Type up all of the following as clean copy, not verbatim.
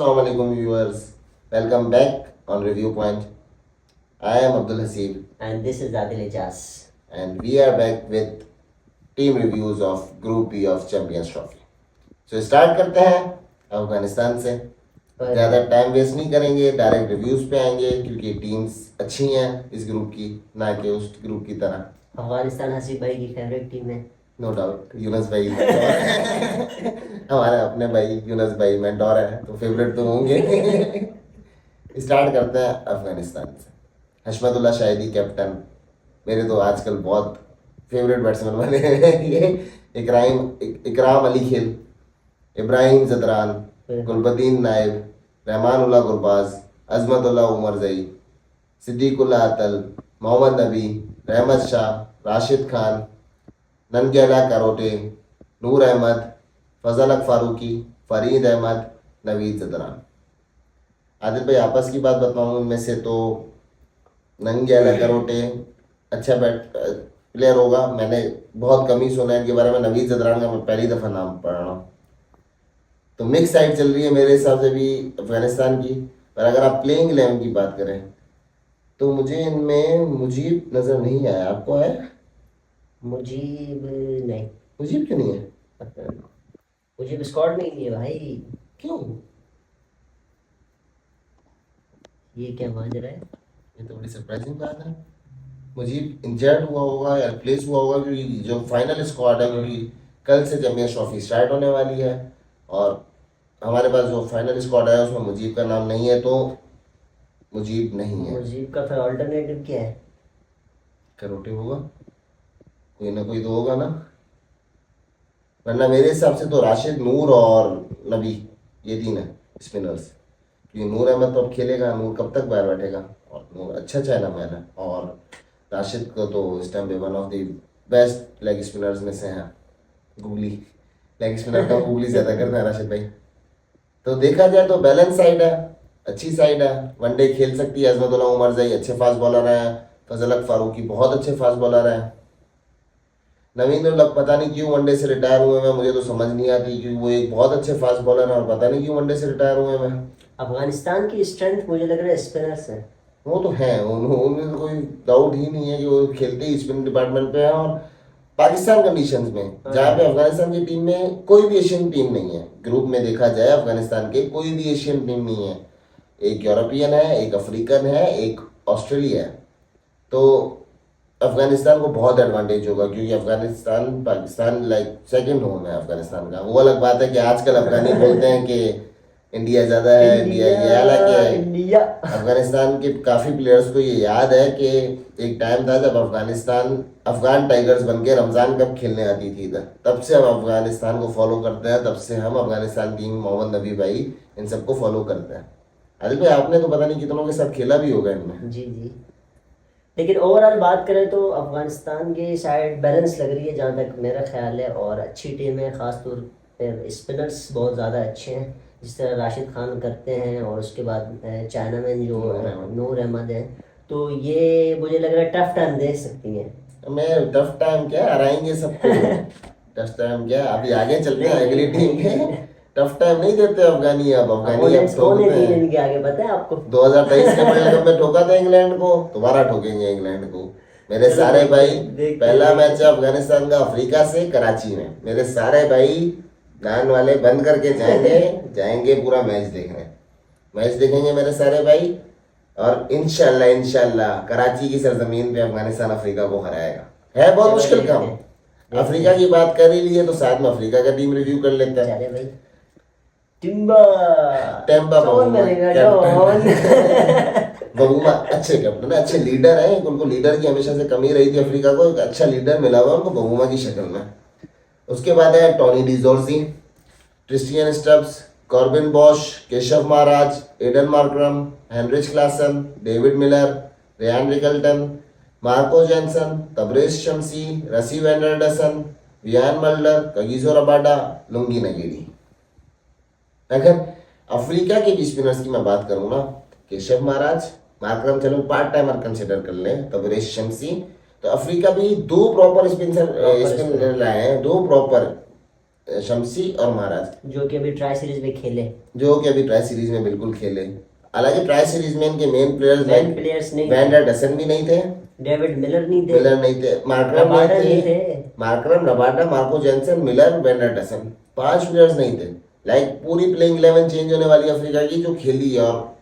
Assalamu alaikum viewers. Welcome back on Review Point. I am Abdul Hasib And this is Adil Ijaz. and we are back with team reviews of Group B of Champions Trophy. So start करते हैं अफगानिस्तान से. पर ज़्यादा time waste नहीं करेंगे, direct reviews पे आएंगे क्योंकि टीम्स अच्छी हैं इस ग्रुप की, ना कि उस ग्रुप की तरह. अफगानिस्तान हसीब भाई की फेवरेट टीम है. नो डाउट यूनस भाई हमारे अपने भाई यूनस भाई मेंटोर है तो फेवरेट तो होंगे. स्टार्ट करते हैं अफगानिस्तान से. हशमतुल्लाह शाहिदी कैप्टन, मेरे तो आजकल बहुत फेवरेट बैट्समैन बने हैं ये. इकराम अली खिल, इब्राहिम जदरान, गुलबदीन नाइब, रहमानुल्लाह गुरबाज, अजमतुल्लाह उमरजई, सिद्दीकुल्लाह अतल, मोहम्मद नबी, रहमत शाह, राशिद खान, ननगैला करोटे, नूर अहमद, फजल अक फारूकी, फरीद अहमद, नवीद जदरान. आदिल भाई आपस की बात बताऊं, उनमें से तो ननगैला करोटे अच्छा प्लेयर होगा. मैंने बहुत कम ही सुना है इनके बारे में. नवीद जदरान का मैं पहली दफ़ा नाम पढ़ रहा हूँ. तो मिक्स साइड चल रही है मेरे हिसाब से भी अफगानिस्तान की. पर अगर आप प्लेइंग 11 की बात करें तो मुझे इनमें मुजीब नज़र नहीं आया. आपको आया? मुजीब नहीं, मुजीब क्यों नहीं है? पता नहीं. मुजीब स्क्वाड में ही नहीं है भाई. क्यों? ये क्या माजरा है? ये तो बड़ी सरप्राइजिंग बात है. मुजीब इंजर्ड हुआ होगा या रिप्लेस हुआ होगा क्योंकि जो फाइनल स्क्वाड है, क्योंकि कल से चैंपियंस ट्रॉफी स्टार्ट होने वाली है और हमारे पास जो फाइनल स्क्वाड है उसमें मुजीब का नाम नहीं है, तो मुजीब नहीं है. मुजीब का फिर ऑल्टरनेटिव क्या है? करोटे होगा, कोई ना कोई तो होगा ना. वरना मेरे हिसाब से तो राशिद, नूर और नबी, ये तीन है स्पिनर्स. क्योंकि नूर अहमद तो अब खेलेगा, नूर कब तक बाहर बैठेगा. और नूर अच्छा चाइना मैन है और राशिद को तो इस टाइम पे one of the best leg spinners में से हैं. गूगली लेग स्पिनर का गूगली ज़्यादा करता है राशिद भाई. तो देखा जाए तो बैलेंस साइड है, अच्छी साइड है. वनडे खेल सकती है. अजमतुल्लाह उमरजई अच्छे फास्ट बॉलर हैं. फजल अक फारूकी बहुत अच्छे फास्ट बॉलर हैं. नवीन उल-हक पता नहीं क्यों वनडे से रिटायर हुए हैं, मुझे तो समझ नहीं आती क्योंकि वो एक बहुत अच्छे फास्ट बॉलर हैं और पता नहीं क्यों वनडे से रिटायर हुए हैं. अफगानिस्तान की स्ट्रेंथ मुझे लग रहा है स्पिनर्स है. वो तो हैं, उनमें तो कोई डाउट ही नहीं है कि वो खेलते ही स्पिन डिपार्टमेंट पे हैं. और पाकिस्तान कंडीशंस में जहाँ पे अफगानिस्तान की टीम में कोई भी एशियन टीम नहीं है, ग्रुप में देखा जाए अफगानिस्तान के कोई भी एशियन टीम नहीं है. एक यूरोपियन है, एक अफ्रीकन है, एक ऑस्ट्रेलिया है. तो अफगानिस्तान को बहुत एडवांटेज होगा क्योंकि Afghanistan Pakistan like second home है अफगानिस्तान का. वो अलग बात है कि आजकल अफगानी बोलते हैं कि इंडिया ज़्यादा है, इंडिया ये. हालांकि इंडिया अफगानिस्तान के काफ़ी प्लेयर्स को ये याद है कि एक टाइम था जब अफगान टाइगर्स बन के रमज़ान कप खेलने आती थी इधर. तब से हम अफगानिस्तान को फॉलो करते हैं, तब से हम अफगानिस्तान टीम, मोहम्मद नबी भाई, इन सबको फॉलो करते हैं. अरे भाई आपने तो पता नहीं कितनों के साथ खेला भी होगा इनमें. जी जी. लेकिन ओवरऑल बात करें तो अफगानिस्तान की साइड बैलेंस लग रही है जहाँ तक मेरा ख्याल है, और अच्छी टीम है. ख़ासतौर पर स्पिनर्स बहुत ज़्यादा अच्छे हैं जिस तरह राशिद खान करते हैं, और उसके बाद चाइना में जो नूर अहमद है. तो ये मुझे लग रहा है टफ टाइम दे सकती हैं. मैं टफ टाइम क्या हराएंगे सबको. टफ टाइम क्या, अभी आगे चलते हैं अगली टीम में. टफ टाइम नहीं देते अफगानी. अब अफगानी अब ठोकते हैं. इनके आगे पता है आपको 2023 के वर्ल्ड कप में ठोका था इंग्लैंड को, दोबारा ठोकेंगे इंग्लैंड को. मेरे सारे भाई, पहला मैच है अफगानिस्तान का अफ्रीका से कराची में. मेरे सारे भाई गान वाले बंद करके जाएंगे पूरा मैच देखने. मैच देखेंगे मेरे सारे भाई और इंशाल्लाह कराची की सरजमीन पे अफगानिस्तान अफ्रीका को हराएगा. है बहुत मुश्किल काम. अफ्रीका की बात कर ही ली है तो साथ में अफ्रीका का टीम रिव्यू कर लेते हैं. चले भाई. टेम्बा बबूमा अच्छे कैप्टन है, अच्छे लीडर हैं. उनको लीडर की हमेशा से कमी रही थी. अफ्रीका को एक अच्छा लीडर मिला हुआ उनको बबूमा की शक्ल में. उसके बाद है Tony de Zorzi, Tristan Stubbs, Corbin Bosch, Keshav Maharaj, Aiden Markram, Heinrich Klaasen, David Miller, Ryan Rickelton, Marco Jansen, Tabraiz Shamsi, Rassie van der Dussen, Wiaan Mulder, Kagiso Rabada, Lungi नगेरी. अगर अफ्रीका के भी स्पिनर्स की मैं बात करूँ ना, केशव महाराज, मार्करम चलो पार्ट टाइमर कंसिडर कर लें, तबरेज शमसी. तो अफ्रीका भी दो प्रॉपर स्पिनर लाए हैं, दो प्रॉपर शमसी और महाराज, जो कि अभी ट्राई सीरीज में खेले, जो कि अभी ट्राई सीरीज में बिल्कुल खेले। हालांकि ट्राई सीरीज में इनके मेन प्लेयर्स मेन प्लेयर्स नहीं वैन डर डसन भी नहीं थे, डेविड मिलर नहीं थे, मिलर नहीं थे, मार्करम रबाडा नहीं नहीं थे, थे। Markram, Rabada, Marco Jansen, Miller, van der Dussen, 5 players नहीं थे। लाइक पूरी प्लेइंग 11 चेंज होने वाली अफ्रीका की जो खेली है, और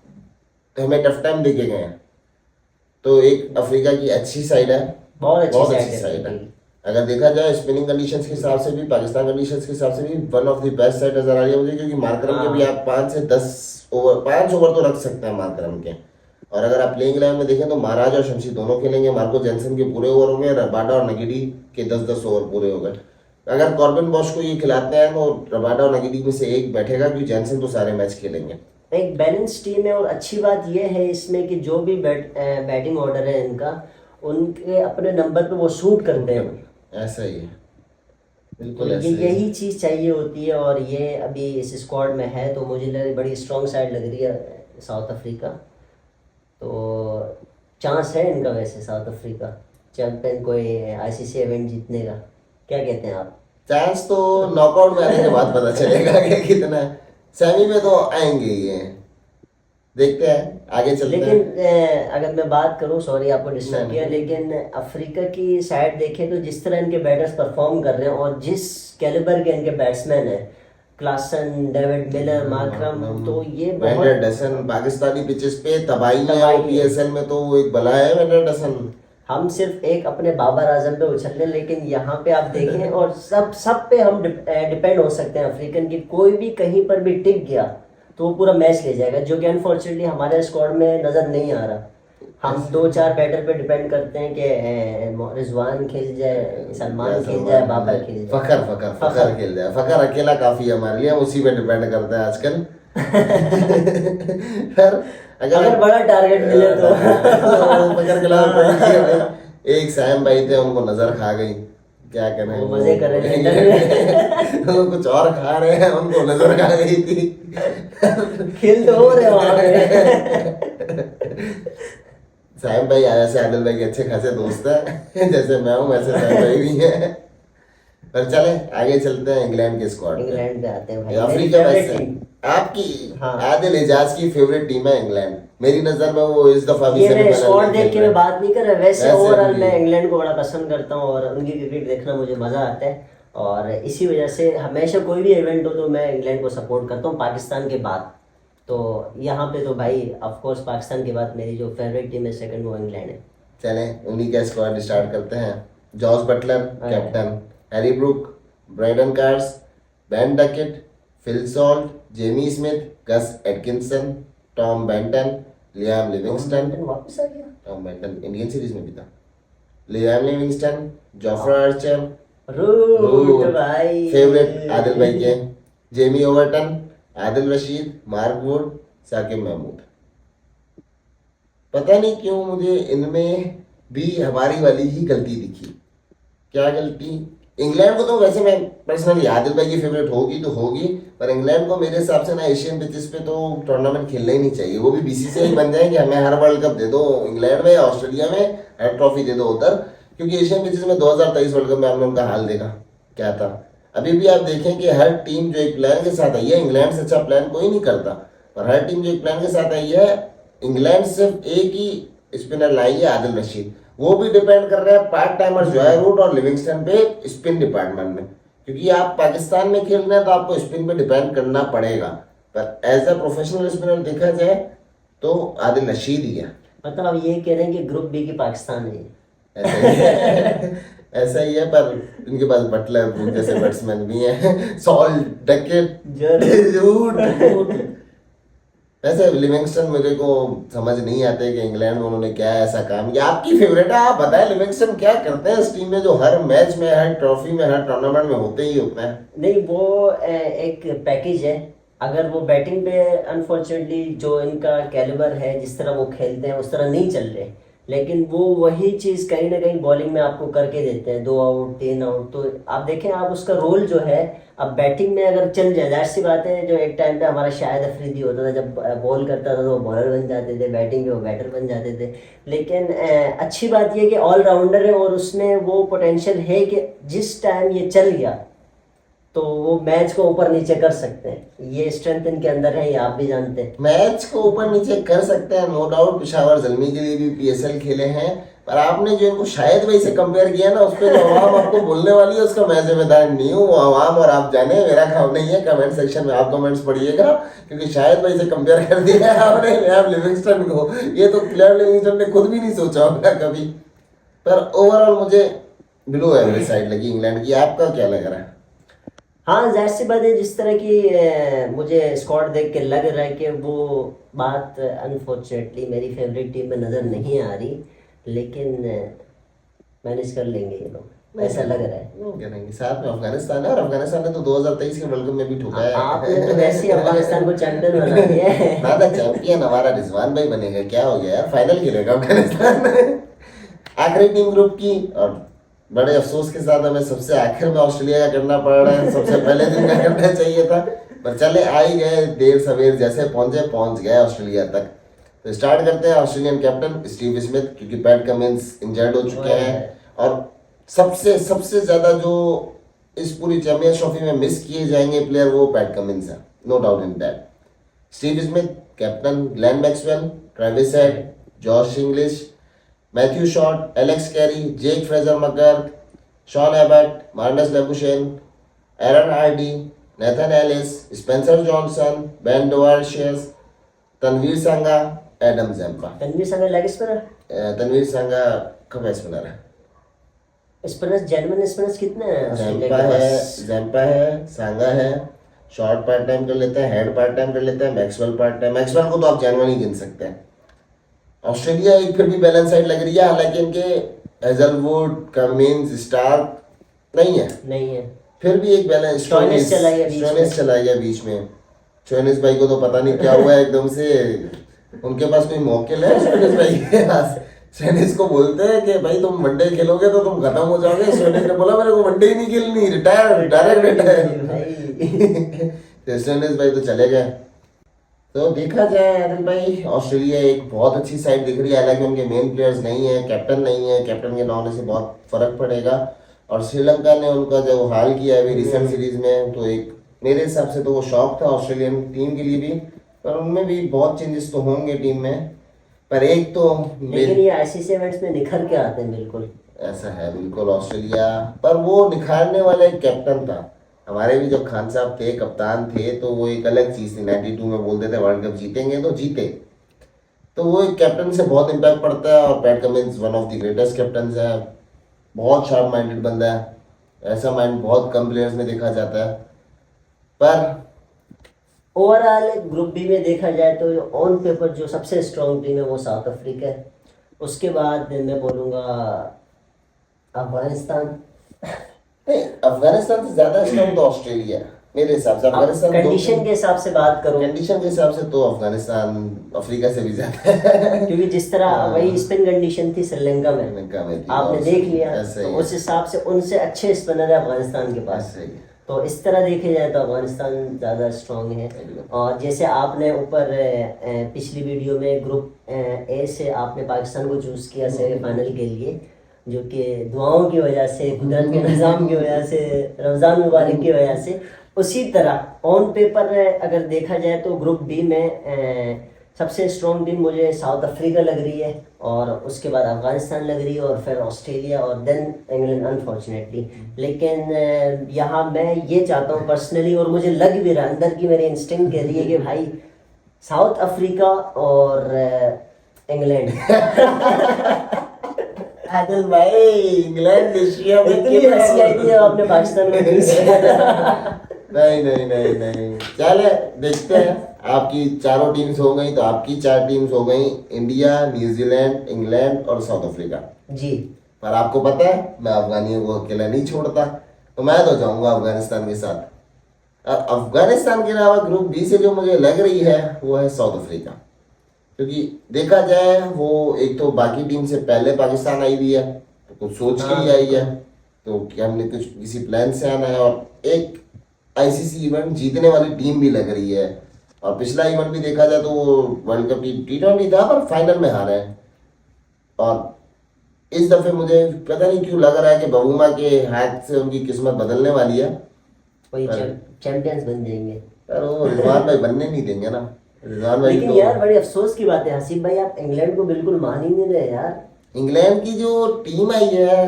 हमें टफ टाइम देके गए हैं। तो एक अफ्रीका की अच्छी साइड है, बहुत बहुत अच्छी अच्छी साइड है। साइड अगर देखा जाए स्पिनिंग कंडीशंस के हिसाब से भी, पाकिस्तान कंडीशंस के हिसाब से भी one of the best side नजर आ रही है मुझे, क्योंकि मार्करम के भी आप 5 से 10 ओवर, 5 ओवर तो रख सकते हैं मार्करम के। और अगर आप प्लेइंग 11 में देखें तो महाराज और शमशी दोनों खेलेंगे, मार्को जेंसन के पूरे ओवर हो गए, रबाडा और नगीडी के 10-10 ओवर पूरे हो गए। अगर कॉर्बिन बॉश को ये खिलाते हैं तो रबाडा और नगीडी में से एक बैठेगा, क्योंकि जेंसन तो सारे मैच खेलेंगे। एक बैलेंस टीम है। और अच्छी बात यह है इसमें कि जो भी बैटिंग ऑर्डर है इनका, उनके अपने नंबर पे वो शूट करते हैं। ऐसा ही है, तो बिल्कुल ये ऐसा ही है। यही चीज़ चाहिए होती है, और ये अभी इस स्क्वाड में है, तो मुझे बड़ी स्ट्रॉन्ग साइड लग रही है साउथ अफ्रीका। तो चांस है इनका वैसे साउथ अफ्रीका चैंपियन कोई आईसीसी इवेंट जीतने का, क्या कहते हैं आप? चांस तो नॉकआउट में आने के बाद पता चलेगा कि कितना है। सेमी में तो आएंगे ही हैं, देखते हैं आगे चलते लेकिन हैं। अगर मैं बात करूं, सॉरी आपको डिस्टर्ब नहीं, किया, लेकिन अफ्रीका की साइड देखें तो जिस तरह इनके बैटर्स परफॉर्म कर रहे हैं और जिस कैलिबर के इनके बैट्समैन हैं, क्लासन, डेविड मिलर, मार्करम, तो ये वेंडर बहुत डसन पाकिस्तानी पिचेस पे तबाही है, तबाही और है। पीएसएल में तो वो एक बला है वेंडर डसन। हम सिर्फ एक अपने बाबर आजम पे उछल रहे हैं, लेकिन यहाँ पे आप देखें और सब पे हम डिपेंड हो सकते हैं। अफ्रीकन की कोई भी कहीं पर भी टिक गया तो वो पूरा मैच ले जाएगा, जो कि अनफॉर्चुनेटली हमारे स्क्वाड में नजर नहीं आ रहा। हम 2-4 बैटर पे डिपेंड करते हैं कि रिजवान खेल जाए, सलमान खेल जाए, बाबर खेल जाए, फखर फखर फखर खेल जाए। फखर अकेला काफी है हमारे लिए, हम उसी पे डिपेंड करते हैं आजकल। पर अगर बड़ा टारगेट मिले तो फखर के अलावा एक सैम भाई थे, उनको नजर खा गई, क्या करें, वो मजे कर रहे थे वो कुछ और खा रहे हैं, उनको नजर खा गई थी। खेल तो हो रहे वहां पे। सैम भाई जैसे आदिल भाई के अच्छे खासे दोस्त हैं, जैसे मैं हूँ वैसे सैम भाई भी हैं। पर चले आगे चलते हैं इंग्लैंड के स्क्वाड पे। इंग्लैंड पे आते हैं भाई, अफ्रीका मेरी वैसे favorite team। आपकी हाँ। आदिल एजाज की फेवरेट टीम है इंग्लैंड। मेरी नजर में वो इस दफा भी ये मैं सेमीफाइनल स्क्वाड में देख के खेल मैं रहा है। बात नहीं कर रहा, वैसे वैसे ओवरऑल भी। मैं इंग्लैंड को बड़ा पसंद करता हूँ और उनकी क्रिकेट देखना मुझे मजा आता है। और इसी वजह से हमेशा कोई भी इवेंट हो तो मैं इंग्लैंड को सपोर्ट करता हूँ पाकिस्तान के बाद। तो यहाँ पे तो भाई ऑफ कोर्स पाकिस्तान के बाद मेरी जो फेवरेट टीम है सेकंड, वो इंग्लैंड है। चले उन्हीं का स्क्वाड स्टार्ट करते हैं। Jos Buttler captain, Harry Brook, Brydon Carse, Ben Duckett, Phil Salt, Jamie Smith, Gus Atkinson, Tom Banton, Liam Livingstone. वापस आ गया। टॉम बेंटन इंडियन सीरीज में भी था। Liam Livingstone, Jofra Archer, Root भाई, फेवरेट आदिल भाई के, Jamie Overton, Adil Rashid, Mark Wood, Saqib Mahmood. पता नहीं क्यों मुझे इनमें भी हमारी वाली ही गलती दिखी। क्या गलती? इंग्लैंड को तो वैसे मैं पर्सनली आदिल भाई की फेवरेट होगी तो होगी, पर इंग्लैंड को मेरे हिसाब से ना एशियन पिचेस पे तो टूर्नामेंट खेलना ही नहीं चाहिए। वो भी बीसीसीआई बन जाए कि हमें हर वर्ल्ड कप दे दो इंग्लैंड में, ऑस्ट्रेलिया में हर ट्रॉफी दे दो उधर, क्योंकि एशियन पिचेस में 2023 वर्ल्ड कप में हमने उनका हाल देखा क्या था। अभी भी आप देखें कि हर टीम जो एक प्लान के साथ आई है, इंग्लैंड से अच्छा प्लान कोई नहीं करता, पर हर टीम जो एक प्लान के साथ आई है, इंग्लैंड सिर्फ एक ही स्पिनर लाई है आदिल रशीद। वो भी डिपेंड कर रहे हैं पार्ट टाइमर जॉय रूट और लिविंगस्टन पे स्पिन डिपार्टमेंट में, क्योंकि आप पाकिस्तान में खेल रहे हैं तो आपको स्पिन पे डिपेंड करना पड़ेगा। पर एज अ प्रोफेशनल स्पिनर देखा जाए तो आदिल रशीद ही है। मतलब आप ये कह रहे हैं कि ग्रुप बी की पाकिस्तान है। ऐसा ही है। ऐसा ही है, पर इनके पास बटलर ब्रूक जैसे बैट्समैन भी हैं, सॉल्ट, डकेट, जरूर। वैसे लिविंगस्टन मेरे को समझ नहीं आते कि इंग्लैंड में उन्होंने क्या ऐसा काम किया। आपकी फेवरेट है, आप बताएं लिविंगस्टन क्या करते हैं इस टीम में जो हर मैच में, हर ट्रॉफी में, हर टूर्नामेंट में होते ही होते हैं। नहीं, वो एक पैकेज है। अगर वो बैटिंग पे अनफॉर्चुनेटली जो इनका कैलिबर है, जिस तरह वो खेलते हैं उस तरह नहीं चल रहे, लेकिन वो वही चीज़ कहीं ना कहीं बॉलिंग में आपको करके देते हैं, 2 आउट 3 आउट। तो आप देखें, आप उसका रोल जो है, अब बैटिंग में अगर चल जाए, जाहिर सी बात है, जो एक टाइम पे हमारा शाहिद अफरीदी होता था, जब बॉल करता था तो वो बॉलर बन जाते थे, बैटिंग में वो बैटर बन जाते थे। लेकिन अच्छी बात यह कि ऑलराउंडर है और उसमें वो पोटेंशियल है कि जिस टाइम ये चल गया तो वो मैच को ऊपर नीचे कर सकते हैं। ये स्ट्रेंथ इनके अंदर है, ये आप भी जानते हैं। मैच को ऊपर नीचे कर सकते हैं, नो डाउट। पेशावर जल्मी के लिए भी पीएसएल खेले हैं, पर आपने जो इनको शायद वही से कंपेयर किया ना, उस पर जो आवाम आपको बोलने वाली है उसका मैं जिम्मेदार नहीं हूँ। वो आवाम और आप जाने, मेरा काम नहीं है। कमेंट सेक्शन में आप कमेंट्स पढ़िएगा, क्योंकि शायद वही से कंपेयर कर दिया है आपने लैब लिविंगस्टन को। ये तो लैब लिविंगस्टन ने खुद भी नहीं सोचा होगा कभी। पर ओवरऑल मुझे बिलो एवरेज साइड लगी इंग्लैंड की। आपका क्या लग रहा है? हाँ, जाहिर सी बात है, जिस तरह की मुझे स्क्वाड देख के लग रहा है कि वो बात अनफॉर्चुनेटली मेरी फेवरेट टीम में नज़र नहीं आ रही, लेकिन मैनेज कर लेंगे ये लोग, ऐसा लग रहा है। वो क्या नहीं, साथ में अफगानिस्तान है, और अफगानिस्तान ने तो 2023 के वर्ल्ड कप में भी ठोका है। आपने तो वैसे ही अफगानिस्तान को चैंपियन बना दिया है। ना चैंपियन हमारा रिजवान भाई बनेगा, क्या हो गया यार, फाइनल खेलेगा अफगानिस्तान। आखिरी टीम ग्रुप की, और बड़े अफसोस के साथ हमें सबसे आखिर में ऑस्ट्रेलिया का करना पड़ रहा है। सबसे पहले दिन का करना चाहिए था, पर चले आ ही गए, देर सवेर जैसे पहुंच गए ऑस्ट्रेलिया तक। तो स्टार्ट करते हैं ऑस्ट्रेलियन कैप्टन स्टीव स्मिथ, क्योंकि पैट कमिंस इंजर्ड हो चुके हैं। और सबसे सबसे ज्यादा जो इस पूरी चैंपियंस ट्रॉफी में मिस किए जाएंगे प्लेयर, वो पैट कमिंस है, no doubt in that. Steve Smith captain, Glenn Maxwell, Travis Head, Josh Inglis, Matthew Short, Alex Carey, Jake Fraser McGurk, Sean Abbott, Marnus Labuschagne, Aaron Hardie, Nathan Ellis, Spencer Johnson, Ben Dwarshuis, Tanveer Sangha, Adam Zampa. Tanveer संगा leg spinner, Tanveer संगा कब spinner है? Spinners genuine spinners कितने हैं Australia Zampa के है, पास? Zampa है, सांगा है, शॉर्ट पार्ट टाइम कर लेते हैं, हेड पार्ट टाइम कर लेते हैं, मैक्सवेल पार्ट टाइम। मैक्सवेल को तो आप जेन्युइन ही गिन सकते हैं। ऑस्ट्रेलिया एक फिर भी बैलेंस साइड लग रही है, हालांकि इनके हेजलवुड, कमिंस, स्टार्क नहीं है, नहीं है। फिर भी एक बैलेंस। स्टोइनिस चला गया बीच में। स्टोइनिस चला गया बीच में। स्टोइनिस भाई को तो पता नहीं क्या हुआ है एकदम से, उनके पास कोई मौके है स्टोइनिस भाई के पास। स्टोइनिस को बोलते हैं कि भाई तुम वनडे खेलोगे तो तुम खत्म हो जाओगे। स्टोइनिस ने बोला मेरे को वनडे ही नहीं खेलनी, रिटायर, डायरेक्ट रिटायर। स्टोइनिस भाई तो चले गए। तो देखा जाए आदिल भाई, ऑस्ट्रेलिया एक बहुत अच्छी साइड दिख रही है, हालांकि उनके मेन प्लेयर्स नहीं है, कैप्टन नहीं है। कैप्टन के ना होने से बहुत फर्क पड़ेगा। और श्रीलंका ने उनका जो हाल किया है अभी रिसेंट सीरीज में, तो एक मेरे हिसाब से तो वो शौक था ऑस्ट्रेलियन टीम के लिए भी, पर उनमें भी बहुत चेंजेस तो होंगे टीम में। पर एक तो लेकिन ये आईसीसी इवेंट्स में निखर के आते हैं बिल्कुल। ऐसा है बिल्कुल ऑस्ट्रेलिया, पर वो निखारने वाला एक कैप्टन था। हमारे भी जब खान साहब थे, कप्तान थे, तो वो एक अलग चीज़ थी। 92 में बोलते थे वर्ल्ड कप जीतेंगे तो जीते। तो वो एक कैप्टन से बहुत इम्पैक्ट पड़ता है। और PAT Cummins one of the greatest captain है, बहुत शार्प माइंडेड बंदा है। ऐसा माइंड बहुत कम प्लेयर्स में देखा जाता है। पर ओवरऑल ग्रुप बी में देखा जाए तो ऑन पेपर जो सबसे स्ट्रॉन्ग टीम है वो साउथ अफ्रीका है। उसके बाद मैं बोलूँगा अफगानिस्तान। नहीं, अफगानिस्तान से ज्यादा स्ट्रॉन्ग तो ऑस्ट्रेलिया है मेरे हिसाब से। अफगानिस्तान कंडीशन के हिसाब से बात करूँ, कंडीशन के हिसाब से तो अफगानिस्तान अफ्रीका से भी ज्यादा है। क्योंकि जिस तरह वही स्पिन कंडीशन थी श्रीलंका में, श्रीलंका में थी, आपने देख लिया, ऐसा तो ही उस हिसाब से उनसे अच्छे स्पिनर है अफगानिस्तान के पास। ऐसा ही है। तो इस तरह देखे जाए तो अफगानिस्तान ज़्यादा स्ट्रांग है। और जैसे आपने ऊपर पिछली वीडियो में ग्रुप ए से आपने पाकिस्तान को चूज़ किया सेमीफाइनल के लिए, जो कि दुआओं की वजह से, कुदरत के निज़ाम की वजह से, रमज़ान मुबारक की वजह से, उसी तरह ऑन पेपर अगर देखा जाए तो ग्रुप बी में सबसे स्ट्रॉन्ग टीम मुझे साउथ अफ्रीका लग रही है, और उसके बाद अफगानिस्तान लग रही है, और फिर ऑस्ट्रेलिया, और देन इंग्लैंड अनफॉर्चुनेटली। लेकिन यहाँ मैं ये चाहता हूँ पर्सनली, और मुझे लग भी रहा है, अंदर की मेरी इंस्टिंक्ट कह रही है कि भाई साउथ अफ्रीका और इंग्लैंड। आदिल भाई इंग्लैंड एशिया में इतनी हंसी आई थी आपने पाकिस्तान में चूज किया। नहीं नहीं नहीं नहीं, चले देखते हैं। आपकी चारों टीम्स हो गई, तो आपकी 4 टीम्स हो गई, इंडिया, न्यूजीलैंड, इंग्लैंड और साउथ अफ्रीका जी। पर आपको पता है मैं अफगानियों को अकेला नहीं छोड़ता, तो मैं तो जाऊंगा अफगानिस्तान के साथ। अफगानिस्तान के अलावा ग्रुप बी से जो मुझे लग रही है वो है साउथ अफ्रीका, क्योंकि देखा जाए वो एक तो बाकी टीम से पहले पाकिस्तान आई हुई है, तो कुछ सोच के ही आई है, तो कि हमने कुछ किसी प्लान से आना है, और एक आईसीसी इवेंट जीतने वाली टीम भी लग रही है। और पिछला इवेंट भी देखा जाए तो वो वर्ल्ड कप T20 था, पर फाइनल में हारे हैं। और इस दफे मुझे पता नहीं क्यों लग रहा है कि बबूमा के हाथ से उनकी किस्मत बदलने वाली है। वही चैंपियंस बन जाएंगे। पर वो रिजवान भाई बनने नहीं देंगे ना, रिजवान भाई लेकिन तो। यार बड़ी अफसोस की बात है हसीब भाई, आप इंग्लैंड को बिल्कुल मान ही नहीं रहे यार। इंग्लैंड की जो टीम आई है,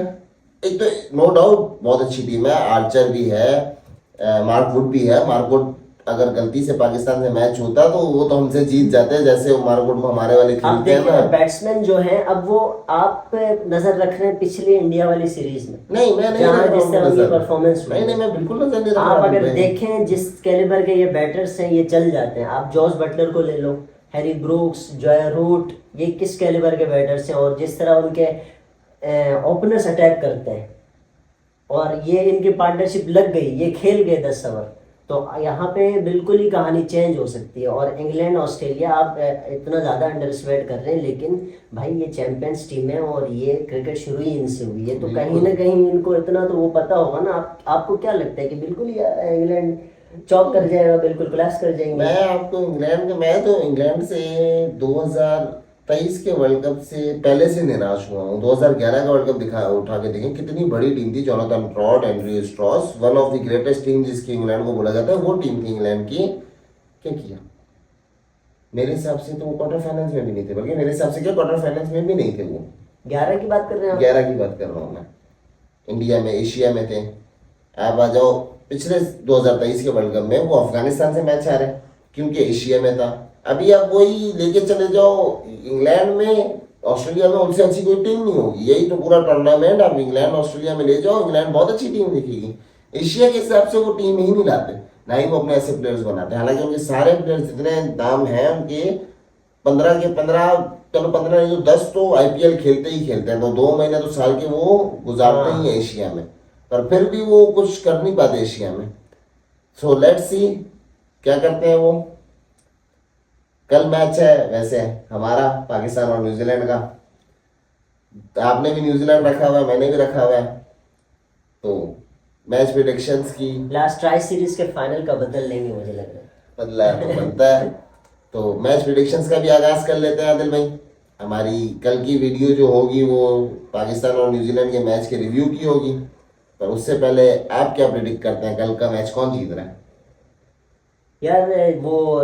एक तो नो डाउट बहुत अच्छी टीम है, आर्चर भी है, मार्क वुड भी है। मार्क वुड अगर गलती से पाकिस्तान से मैच होता तो वो तो हमसे जीत जाते हैं, जैसे वो मार्क वुड को हमारे वाले आप खेलते हैं देखिए ना। ना बैट्समैन जो हैं अब वो आप पे नजर रख रहे हैं पिछली इंडिया वाली सीरीज में, नहीं मैं नहीं जहाँ रख रहा जिस हूँ तरह की नजर। परफॉर्मेंस हुई नहीं नहीं है। मैं बिल्कुल नजर नहीं रख रहा आप हूँ अगर भाई। देखें जिस कैलिबर के ये बैटर्स हैं ये चल जाते हैं, आप जॉस बटलर को ले लो, हैरी ब्रूक्स, जॉय रूट, ये किस कैलिबर के बैटर्स हैं, और जिस तरह उनके ओपनर्स अटैक करते हैं, और ये इनकी पार्टनरशिप लग गई, ये खेल गए 10 ओवर, तो यहाँ पे बिल्कुल ही कहानी चेंज हो सकती है। और इंग्लैंड ऑस्ट्रेलिया आप इतना ज़्यादा अंडर एस्टिमेट कर रहे हैं, लेकिन भाई ये चैंपियंस टीम है और ये क्रिकेट शुरू ही इनसे हुई है, तो कहीं ना कहीं इनको इतना तो वो पता होगा ना। आपको क्या लगता है कि बिल्कुल ही इंग्लैंड चौक कर जाएगा, बिल्कुल क्लैश कर जाएंगे? मैं आपको मैं तो इंग्लैंड से 2023 के वर्ल्ड कप से पहले से निराश हुआ हूँ। 2011 का वर्ल्ड कप दिखा उठा के देखें, कितनी बड़ी टीम थी। Jonathan trout, Andrew Strauss, one of the greatest team जिसकी इंग्लैंड को बोला जाता है, वो टीम थी इंग्लैंड की। क्या किया? मेरे हिसाब से तो वो क्वार्टर फाइनल्स में भी नहीं थे, बल्कि मेरे हिसाब से क्या क्वार्टर फाइनल्स में भी नहीं थे वो। 11 की बात कर रहे हैं आप? 11 की बात कर रहा हूँ मैं। इंडिया में, एशिया में थे। आप आ जाओ पिछले 2023 के वर्ल्ड कप में वो अफगानिस्तान से मैच हारे, क्योंकि एशिया में था। अभी आप वही लेके चले जाओ इंग्लैंड में, ऑस्ट्रेलिया में उनसे अच्छी कोई टीम नहीं होगी। यही तो पूरा टूर्नामेंट आप इंग्लैंड ऑस्ट्रेलिया में ले जाओ, इंग्लैंड बहुत अच्छी टीम दिखेगी। एशिया के हिसाब से वो टीम ही नहीं लाते, ना ही वो अपने ऐसे प्लेयर्स बनाते। हालांकि उनके सारे प्लेयर्स जितने दाम हैं उनके 15 के 15, चलो 15 नहीं तो 10 तो आईपीएल खेलते ही खेलते हैं, तो 2 महीने तो साल के वो गुजारते ही हैं एशिया में, पर फिर भी वो कुछ कर नहीं पाते एशिया में। सो लेट्स सी क्या करते हैं वो। कल मैच है वैसे हमारा पाकिस्तान और न्यूजीलैंड का। आपने भी न्यूजीलैंड रखा हुआ है, मैंने भी रखा हुआ है, तो मैच प्रिडिक्शंस की लास्ट ट्राई सीरीज के फाइनल का बदल लेंगे मुझे लग रहा है। बदला तो बनता है। तो मैच प्रिडिक्शंस का भी आगाज कर लेते हैं आदिल भाई। हमारी कल की वीडियो जो होगी वो पाकिस्तान और न्यूजीलैंड के मैच के रिव्यू की होगी, पर उससे पहले आप क्या प्रिडिक्ट करते हैं कल का मैच कौन जीत रहा है? यार वो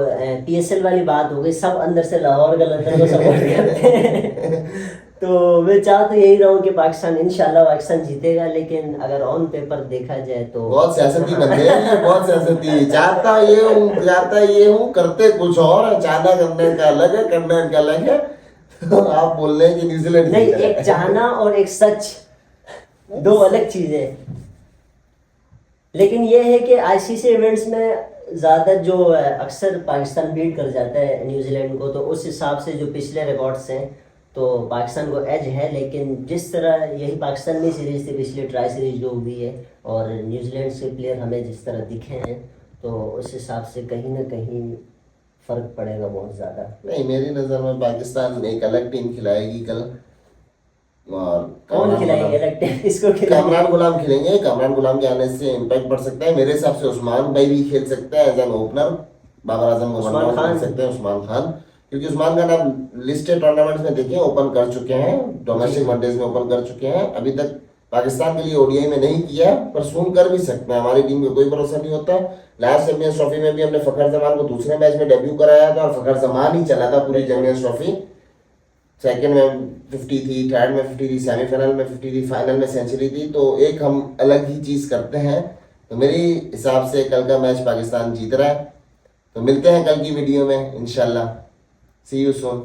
पीएसएल वाली बात हो गई, सब अंदर से लाहौर गलंदर को सपोर्ट करते हैं तो मैं चाह तो यही रहा हूँ कि पाकिस्तान, इंशाल्लाह पाकिस्तान जीतेगा, लेकिन अगर ऑन पेपर देखा जाए तो बहुत सियासती बंदे हैं ये, बहुत सियासती। चाहता ये हूँ करते कुछ और, चाहना करने का अलग है, करने का अलग है। तो आप बोल रहे हैं कि न्यूजीलैंड नहीं, जीतेगा। एक चाहना और एक सच दो अलग चीजें। लेकिन ये है कि आईसीसी इवेंट्स में ज़्यादा जो अक्सर पाकिस्तान बीट कर जाता है न्यूजीलैंड को, तो उस हिसाब से जो पिछले रिकॉर्ड्स हैं तो पाकिस्तान को एज है। लेकिन जिस तरह यही पाकिस्तान में सीरीज थी पिछली ट्राई सीरीज जो हुई है, और न्यूजीलैंड से प्लेयर हमें जिस तरह दिखे हैं, तो उस हिसाब से कहीं ना कहीं फ़र्क पड़ेगा बहुत ज़्यादा। नहीं, मेरी नज़र में पाकिस्तान एक अलग टीम खिलाएगी कल। और कौन खिलाएंगे लगता है, इसको खिलाएंगे? कामरान गुलाम खेलेंगे। कामरान गुलाम के आने से इम्पैक्ट पड़ सकता है। मेरे हिसाब से उस्मान भाई भी खेल सकता है as an opener. Babar Azam को उस्मान वन डाउन खान। खेल सकते हैं, उस्मान खान, क्योंकि उस्मान खान आप लिस्टेड टूर्नामेंट्स में देखिए ओपन कर चुके हैं, डोमेस्टिक वनडेज में ओपन कर चुके हैं। अभी तक पाकिस्तान के लिए ओडीआई में नहीं किया, पर सून कर भी सकते हैं। हमारी टीम को कोई भरोसा नहीं होता। लास्ट चैंपियंस ट्रॉफी में भी हमने फखर जमान को दूसरे मैच में डेब्यू कराया था, और फखर जमान ही चला था पूरी चैंपियंस ट्रॉफी। सेकंड में 50 थी, थर्ड में 50 थी, सेमीफाइनल में 50 थी, फाइनल में सेंचुरी थी। तो एक हम अलग ही चीज़ करते हैं। तो मेरे हिसाब से कल का मैच पाकिस्तान जीत रहा है। तो मिलते हैं कल की वीडियो में इंशाल्लाह। सी यू सून।